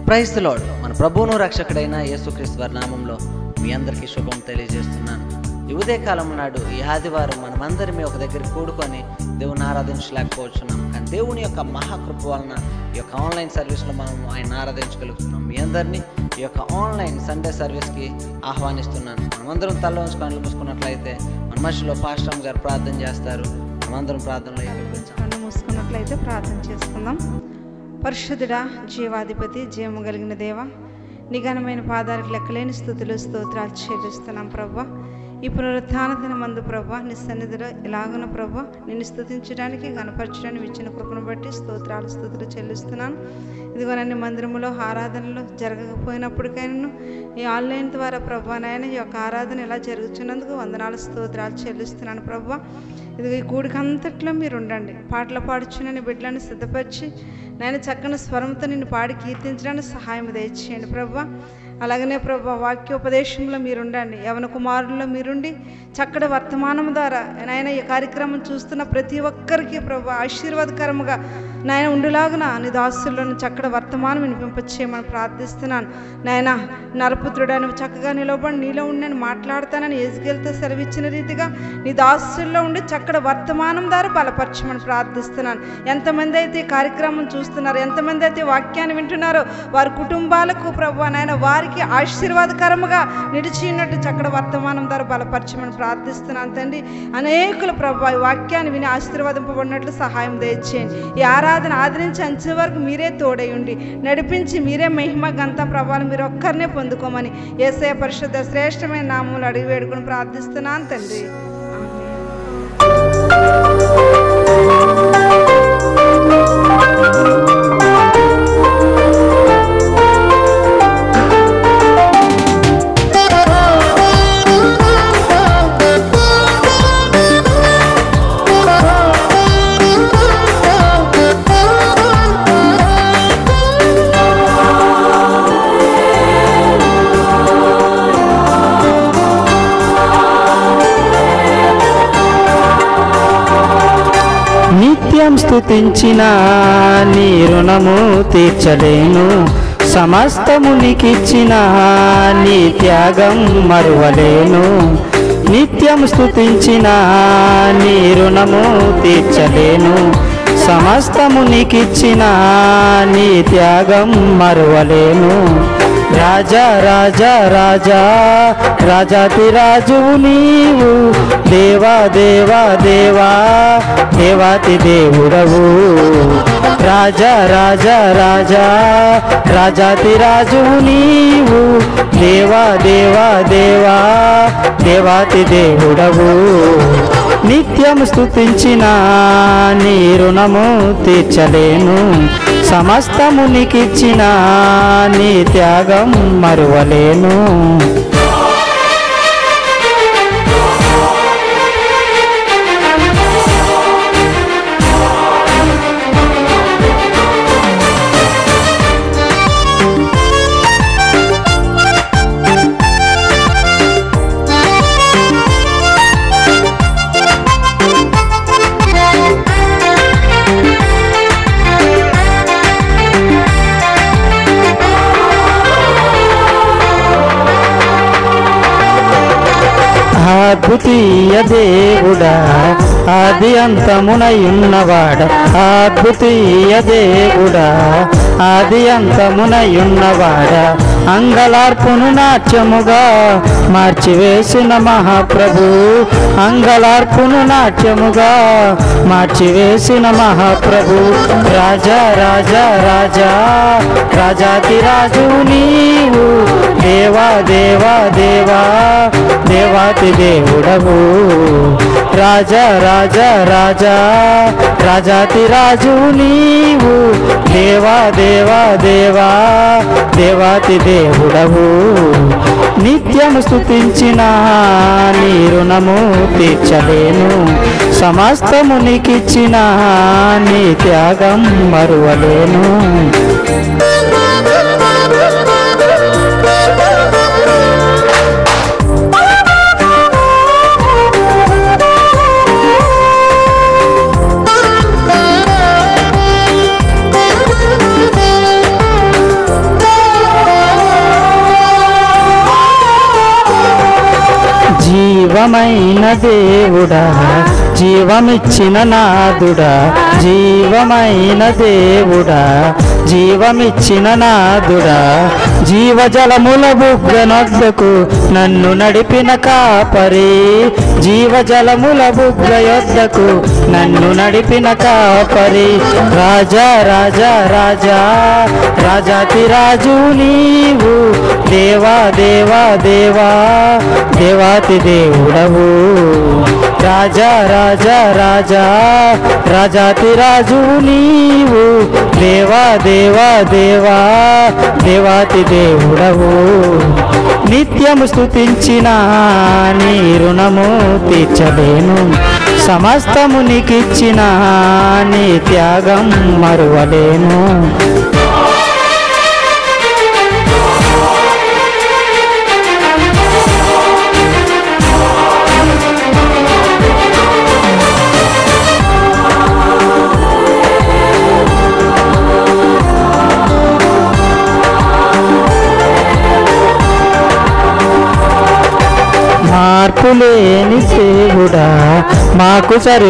Praise the lord. మన ప్రభువును రక్షకుడైన యేసుక్రీస్తు వారి నామంలో మీ అందరికీ శుభం తెలియజేస్తున్నాను. ఈ ఉదయకాలం నాడు ఈ ఆదివారం మనమందరినీ ఒక దగ్గర కూడుకొని దేవుని ఆరాధించలేకపోతున్నాం, కానీ దేవుని యొక్క మహాకృప వలన ఈ యొక్క ఆన్లైన్ సర్వీస్లో మనం ఆయన ఆరాధించగలుగుతున్నాం. మీ అందరినీ ఈ యొక్క ఆన్లైన్ సండే సర్వీస్కి ఆహ్వానిస్తున్నాను. మనమందరం తల వంచి కళ్ళు మూసుకున్నట్లయితే మన మధ్యలో పాస్టర్ గారు ప్రార్థన చేస్తారు. మనమందరం ప్రార్థనలో ఏకీభవించాం. కళ్ళు మూసుకున్నట్లయితే ప్రార్థన చేసుకుందాం. పరిశుద్ధుడా, జీవాధిపతి, జీవము కలిగిన దేవ, నీ ఘనమైన పాదాలకు లెక్కలేని స్తుతులు స్తోత్రాలు చెల్లిస్తున్నాం ప్రభువా. ఈ పునరుత్థాన దినమందు ప్రభువా, నీ సన్నిధిలో ఇలాగున ప్రభువా నిన్ను స్తుతించడానికి, గణపరచడానికి ఇచ్చిన కృపను బట్టి స్తుతులు చెల్లిస్తున్నాను. ఇదిగోనన్ని మందిరములో ఆరాధనలు జరగకపోయినప్పటికైనా ఈ ఆన్లైన్ ద్వారా ప్రభువా నాయన ఈ యొక్క ఆరాధన ఇలా జరుగుతున్నందుకు వందనాలు స్తోత్రాలు చెల్లిస్తున్నాను ప్రభువా. ఇదిగో ఈ కూడికంతట్లో మీరు ఉండండి. పాటలు పాడుచున్న నీ బిడ్డలను సిద్ధపరిచి నేను చక్కని స్వరంతో నిన్ను పాడి కీర్తించడానికి సహాయం దయచేయండి ప్రభువా. అలాగనే ప్రభువా వాక్యోపదేశంలో మీరుండండి. యవన కుమారుల్లో మీరుండి చక్కటి వర్తమానం ద్వారా నాయన ఈ కార్యక్రమం చూస్తున్న ప్రతి ఒక్కరికి ప్రభువా ఆశీర్వాదకరముగా నాయన ఉండులాగున నీ దాసుల్లోని చక్కటి వర్తమానం వినిపింపచేయమని ప్రార్థిస్తున్నాను. నాయన నరపుత్రుడని చక్కగా నిలబడి నీలో ఉండని మాట్లాడతానని ఎజ్కేలుతో సెలవిచ్చిన రీతిగా నీ దాసుల్లో ఉండి చక్కటి వర్తమానం ద్వారా బలపరచమని ప్రార్థిస్తున్నాను. ఎంతమంది అయితే ఈ కార్యక్రమం చూస్తున్నారో, ఎంతమంది అయితే వాక్యాన్ని వింటున్నారో వారి కుటుంబాలకు ప్రభువా నాయన వారికి ఆశీర్వాదకరముగా నిలిచినట్టు చక్కటి వర్తమానం ద్వారా బలపరచమని ప్రార్థిస్తున్నాను తండ్రి. అనేకులు ప్రభువా ఈ వాక్యాన్ని విని ఆశీర్వాదింపబడినట్లు సహాయం దయచేయండి. ఈ ఆరాధన ఆదరించి అంచే వరకు మీరే తోడై ఉండి నడిపించి మీరే మహిమ గంత ప్రభావం మీరు ఒక్కరినే పొందుకోమని యేసయ్య పరిశుద్ధ శ్రేష్టమైన నామములు అడిగి వేడుకొని ప్రార్థిస్తున్నాను తండ్రి. నిత్యం స్తుతించిన నీ రుణము తీర్చలేను, సమస్తము నీకిచ్చిన నీ త్యాగం మరువలేను. నిత్యం స్తుతించిన నీ రుణము తీర్చలేను, సమస్తము నీకిచ్చిన నీ త్యాగం మరువలేను. రాజా రాజా రాజా రాజాతి రాజువు నీవు, దేవా దేవా దేవా దేవాతి దేవుడవు. రాజా రాజా రాజా రాజాతి రాజువు నీవు, దేవా దేవా దేవా దేవాతి దేవుడవు. నిత్యం స్తుతించిన నీ రుణము తీర్చలేను, సమస్తము నీకిచ్చిన నీ త్యాగం మరువలేను. అద్భుతీయ దేవుడా, ఆది అంతమునయున్నవాడ, అద్భుతీయ దేవుడా, ఆది అంతమునయున్నవాడ, అంగలార్పును నాట్యముగా మార్చివేసిన మహాప్రభు, అంగలార్పును నాట్యముగా మార్చివేసిన మహాప్రభు. రాజా రాజా రాజా రాజాతి రాజు నీవు, దేవా దేవా దేవా దేవాతి దేవుడవు. రాజా రాజా రాజా రాజాతి రాజు నీవు, దేవా దేవా దేవా దేవాతి దేవుడవు. నిత్యము స్తుతించిన నీ రుణము తీర్చలేను, సమస్తము నీకిచ్చిన నీ త్యాగం మరువలేను. జీవమైన దేవుడా జీవమిచ్చిన నాదుడా జీవమైన దేవుడా జీవమిచ్చిన నాదుడా జీవజలముల బుగ్గనొద్దకు నన్ను నడిపిన కాపరి జీవజలముల బుగ్గ యొద్దకు నన్ను నడిపిన కాపరి రాజా రాజా రాజా రాజాతి రాజు నీవు దేవా దేవా దేవా దేవాతి దేవుడవు రాజా రాజా రాజా రాజాతి రాజు నీవు దేవా దేవా దేవా దేవాతి దేవుడవు నిత్యము స్తుతించిన నీ రుణము తీర్చలేను సమస్తము నీకిచ్చిన నీ త్యాగం మరువలేను మార్పులేని దేవుడా మాకు సరి